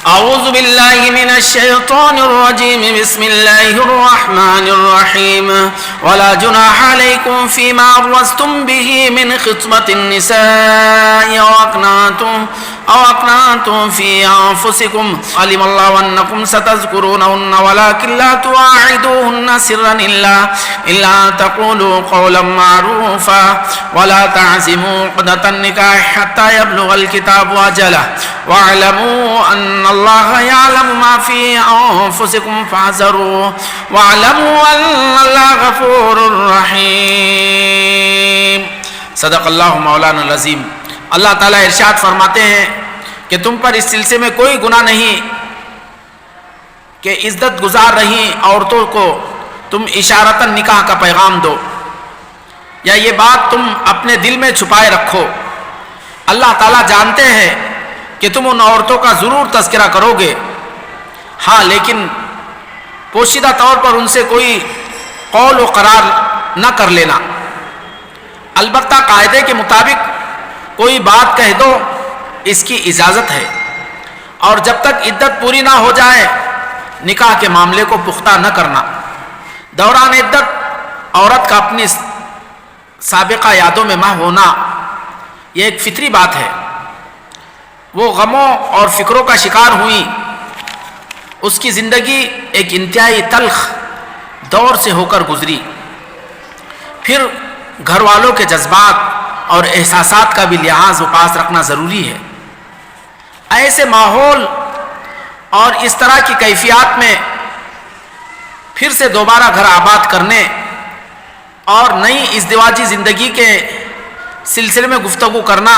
اعوذ باللہ من الشیطان الرجیم بسم اللہ الرحمن الرحیم ولا جناح علیکم فیما عرضتم به من خطبۃ النساء او اقنعتم فی انفسکم علم اللہ انکم ستذکرونہن ولکن لا تواعدوہن سرا الا تقولوا قولا معروفا ولا تعزموا عقدۃ النکاح حتی یبلغ الکتاب اجلہ واعلموا ان اللہ یعلم ما فی انفسکم فاحذروا واعلموا ان اللہ غفور رحیم۔ صدق اللہ مولانا العظیم۔ اللہ تعالیٰ ارشاد فرماتے ہیں کہ تم پر اس سلسلے میں کوئی گناہ نہیں کہ عزت گزار رہی عورتوں کو تم اشارتاً نکاح کا پیغام دو، یا یہ بات تم اپنے دل میں چھپائے رکھو۔ اللہ تعالیٰ جانتے ہیں کہ تم ان عورتوں کا ضرور تذکرہ کرو گے، ہاں لیکن پوشیدہ طور پر ان سے کوئی قول و قرار نہ کر لینا، البتہ قاعدے کے مطابق کوئی بات کہہ دو، اس کی اجازت ہے، اور جب تک عدت پوری نہ ہو جائے نکاح کے معاملے کو پختہ نہ کرنا۔ دوران عدت عورت کا اپنی سابقہ یادوں میں محو ہونا یہ ایک فطری بات ہے۔ وہ غموں اور فکروں کا شکار ہوئی، اس کی زندگی ایک انتہائی تلخ دور سے ہو کر گزری، پھر گھر والوں کے جذبات اور احساسات کا بھی لحاظ و پاس رکھنا ضروری ہے۔ ایسے ماحول اور اس طرح کی کیفیات میں پھر سے دوبارہ گھر آباد کرنے اور نئی ازدواجی زندگی کے سلسلے میں گفتگو کرنا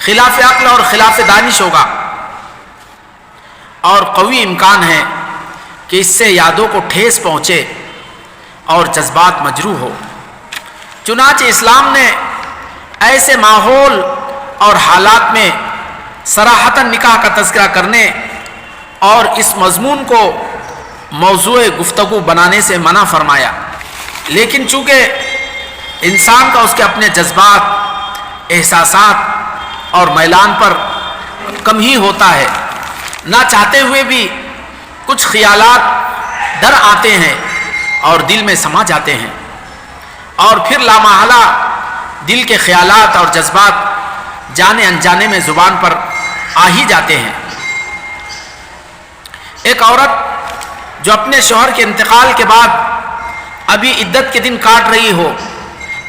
خلاف عقل اور خلاف دانش ہوگا، اور قوی امکان ہے کہ اس سے یادوں کو ٹھیس پہنچے اور جذبات مجروح ہو۔ چنانچہ اسلام نے ایسے ماحول اور حالات میں صراحتاً نکاح کا تذکرہ کرنے اور اس مضمون کو موضوع گفتگو بنانے سے منع فرمایا، لیکن چونکہ انسان کا اس کے اپنے جذبات، احساسات اور میلان پر کم ہی ہوتا ہے، نہ چاہتے ہوئے بھی کچھ خیالات در آتے ہیں اور دل میں سما جاتے ہیں، اور پھر لامحالہ دل کے خیالات اور جذبات جانے انجانے میں زبان پر آ ہی جاتے ہیں۔ ایک عورت جو اپنے شوہر کے انتقال کے بعد ابھی عدت کے دن کاٹ رہی ہو،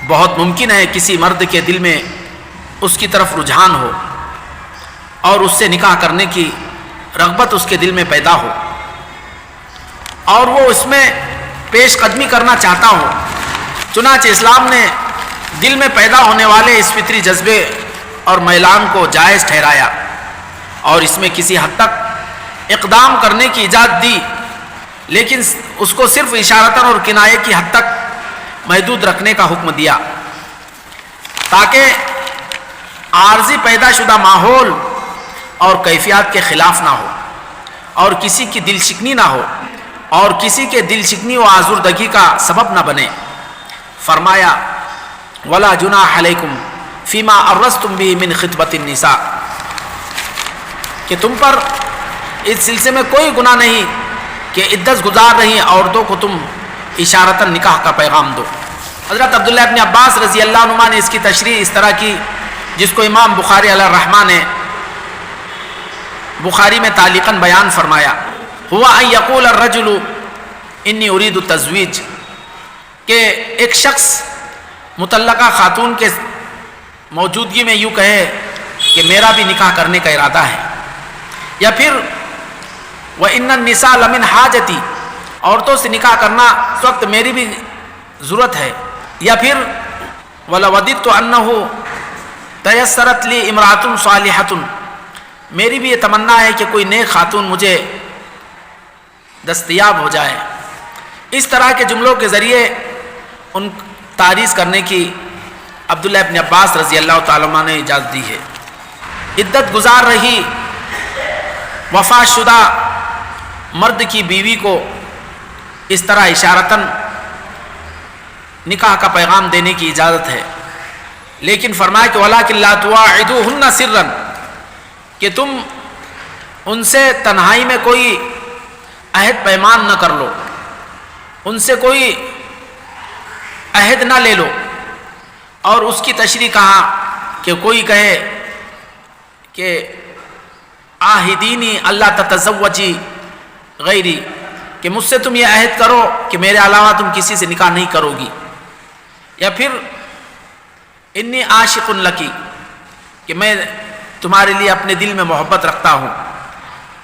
بہت ممکن ہے کسی مرد کے دل میں اس کی طرف رجحان ہو اور اس سے نکاح کرنے کی رغبت اس کے دل میں پیدا ہو، اور وہ اس میں پیش قدمی کرنا چاہتا ہو۔ چنانچہ اسلام نے دل میں پیدا ہونے والے اس فطری جذبے اور میلان کو جائز ٹھہرایا، اور اس میں کسی حد تک اقدام کرنے کی اجازت دی، لیکن اس کو صرف اشارتاً اور کنایے کی حد تک محدود رکھنے کا حکم دیا، تاکہ عارضی پیدا شدہ ماحول اور کیفیات کے خلاف نہ ہو، اور کسی کی دل شکنی نہ ہو، اور کسی کے دل شکنی و آزردگی کا سبب نہ بنے۔ فرمایا ولا جناح علیکم فیما عرضتم به من خطبۃ النساء، کہ تم پر اس سلسلے میں کوئی گناہ نہیں کہ عدت گزار رہی عورتوں کو تم اشارتاً نکاح کا پیغام دو۔ حضرت عبداللہ ابن عباس رضی اللہ عنہ نے اس کی تشریح اس طرح کی، جس کو امام بخاری علیہ الرحمہ نے بخاری میں تعلیقاً بیان فرمایا، ہوا ان یقول الرجل انی ارید التزویج، کہ ایک شخص مطلقہ خاتون کے موجودگی میں یوں کہے کہ میرا بھی نکاح کرنے کا ارادہ ہے، یا پھر وَإِنَّ النِّسَاءَ لَمِنْ حَاجَتِي، عورتوں سے نکاح کرنا اس وقت میری بھی ضرورت ہے، یا پھر وَلَوَدِدْتُ أَنَّهُ تَيَسَّرَتْ لِي امْرَأَةٌ صَالِحَةٌ، میری بھی یہ تمنا ہے کہ کوئی نیک خاتون مجھے دستیاب ہو جائے۔ اس طرح کے جملوں کے ذریعے ان تعریض کرنے کی عبداللہ ابن عباس رضی اللہ تعالیٰ عنہ نے اجازت دی ہے۔ عدت گزار رہی وفات شدہ مرد کی بیوی کو اس طرح اشارتاً نکاح کا پیغام دینے کی اجازت ہے، لیکن فرمایا کہ وَلَٰكِن لَّا تُوَاعِدُوهُنَّ سِرًّا، کہ تم ان سے تنہائی میں کوئی عہد پیمان نہ کر لو، ان سے کوئی عہد نہ لے لو۔ اور اس کی تشریح کہا کہ کوئی کہے کہ آہدینی اللہ تتزوجی غیری، کہ مجھ سے تم یہ عہد کرو کہ میرے علاوہ تم کسی سے نکاح نہیں کرو گی، یا پھر انی عاشق لکی، کہ میں تمہارے لیے اپنے دل میں محبت رکھتا ہوں۔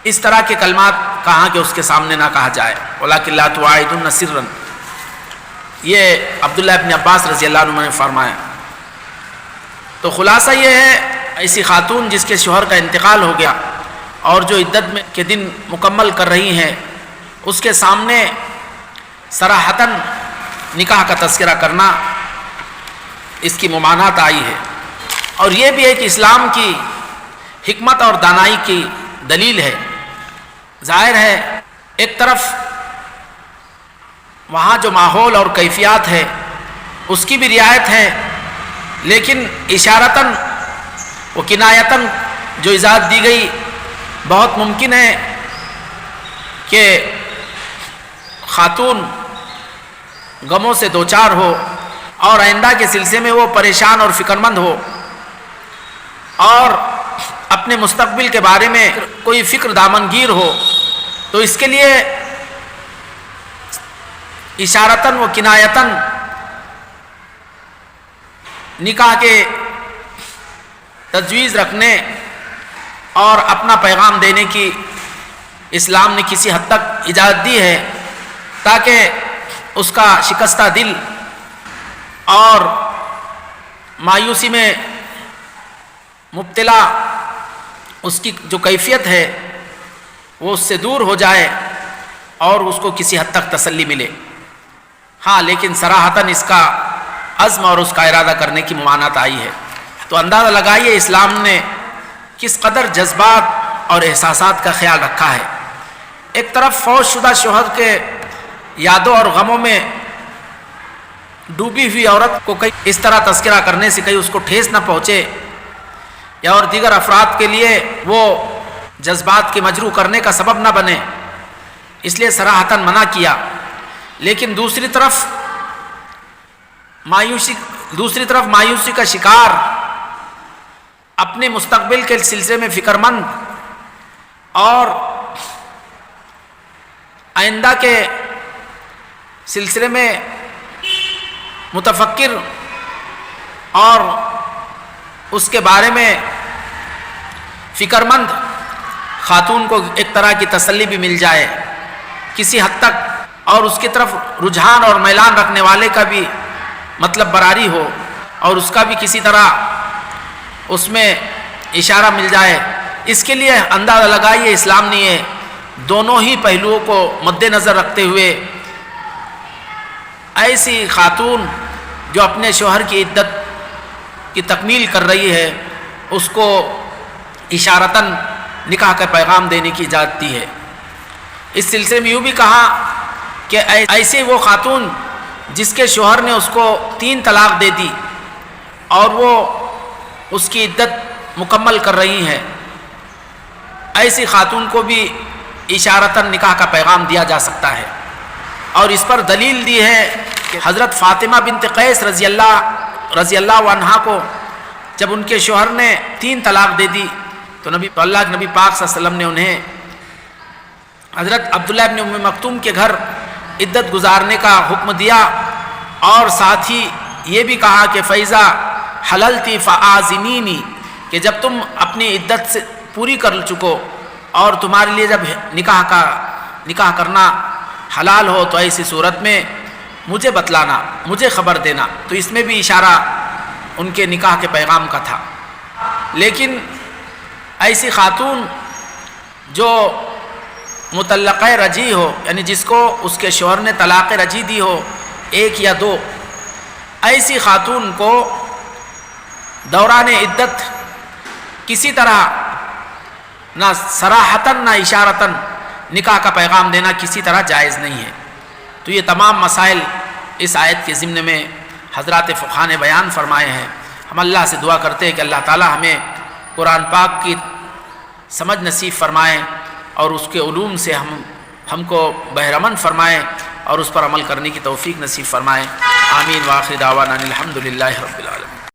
اس طرح کے کلمات کہاں کہ اس کے سامنے نہ کہا جائے، وَلَٰكِن لَا تُوَاعِدُنَّ سِرًّا، یہ عبداللہ ابن عباس رضی اللہ عنہ نے فرمایا۔ تو خلاصہ یہ ہے، ایسی خاتون جس کے شوہر کا انتقال ہو گیا اور جو عدت میں کے دن مکمل کر رہی ہیں، اس کے سامنے صراحتاً نکاح کا تذکرہ کرنا اس کی ممانعت آئی ہے۔ اور یہ بھی ایک اسلام کی حکمت اور دانائی کی دلیل ہے۔ ظاہر ہے ایک طرف وہاں جو ماحول اور کیفیات ہے اس کی بھی رعایت ہے، لیکن اشارتاً و کنایتاً جو اجازت دی گئی، بہت ممکن ہے کہ خاتون غموں سے دوچار ہو اور آئندہ کے سلسلے میں وہ پریشان اور فکرمند ہو اور اپنے مستقبل کے بارے میں کوئی فکر دامنگیر ہو، تو اس کے لیے اشارتاً و کنایتاً نکاح کے تجویز رکھنے اور اپنا پیغام دینے کی اسلام نے کسی حد تک اجازت دی ہے، تاکہ اس کا شکستہ دل اور مایوسی میں مبتلا اس کی جو کیفیت ہے وہ اس سے دور ہو جائے اور اس کو کسی حد تک تسلی ملے۔ ہاں، لیکن صراحتاً اس کا عزم اور اس کا ارادہ کرنے کی ممانعت آئی ہے۔ تو اندازہ لگائیے اسلام نے کس قدر جذبات اور احساسات کا خیال رکھا ہے۔ ایک طرف فوت شدہ شوہر کے یادوں اور غموں میں ڈوبی ہوئی عورت کو کئی اس طرح تذکرہ کرنے سے کہیں اس کو ٹھیس نہ پہنچے یا اور دیگر افراد کے لیے وہ جذبات کے مجروح کرنے کا سبب نہ بنے، اس لیے صراحتاً منع کیا۔ لیکن دوسری طرف مایوسی کا شکار، اپنے مستقبل کے سلسلے میں فکرمند اور آئندہ کے سلسلے میں متفکر اور اس کے بارے میں فکرمند خاتون کو ایک طرح کی تسلی بھی مل جائے کسی حد تک، اور اس کی طرف رجحان اور میلان رکھنے والے کا بھی مطلب براری ہو اور اس کا بھی کسی طرح اس میں اشارہ مل جائے۔ اس کے لیے اندازہ لگائیے اسلام نے یہ دونوں ہی پہلوؤں کو مد نظر رکھتے ہوئے ایسی خاتون جو اپنے شوہر کی عدت کی تکمیل کر رہی ہے اس کو اشارتاً نکاح کا پیغام دینے کی اجازت دی ہے۔ اس سلسلے میں یوں بھی کہا کہ ایسے وہ خاتون جس کے شوہر نے اس کو 3 طلاق دے دی اور وہ اس کی عدت مکمل کر رہی ہیں، ایسی خاتون کو بھی اشارتاً نکاح کا پیغام دیا جا سکتا ہے۔ اور اس پر دلیل دی ہے کہ حضرت فاطمہ بنت قیس رضی اللہ عنہا کو جب ان کے شوہر نے 3 طلاق دے دی تو اللہ کے نبی پاک صلی اللہ علیہ وسلم نے انہیں حضرت عبداللہ ابن ام مکتوم کے گھر عدت گزارنے کا حکم دیا، اور ساتھ ہی یہ بھی کہا کہ فیضا حللتی فآذنینی، کہ جب تم اپنی عدت سے پوری کر چکو اور تمہارے لیے جب نکاح کرنا حلال ہو تو ایسی صورت میں مجھے بتلانا، مجھے خبر دینا۔ تو اس میں بھی اشارہ ان کے نکاح کے پیغام کا تھا۔ لیکن ایسی خاتون جو مطلقہ رجیع ہو، یعنی جس کو اس کے شوہر نے طلاق رجیع دی ہو 1 یا 2، ایسی خاتون کو دوران عدت کسی طرح نہ صراحتاً نہ اشارتاً نکاح کا پیغام دینا کسی طرح جائز نہیں ہے۔ تو یہ تمام مسائل اس آیت کے ضمن میں حضرات فقہا نے بیان فرمائے ہیں۔ ہم اللہ سے دعا کرتے ہیں کہ اللہ تعالی ہمیں قرآن پاک کی سمجھ نصیب فرمائیں اور اس کے علوم سے ہم کو بہرمند فرمائیں اور اس پر عمل کرنے کی توفیق نصیب فرمائیں. آمین. وآخر دعوانا الحمد للہ رب العالمین.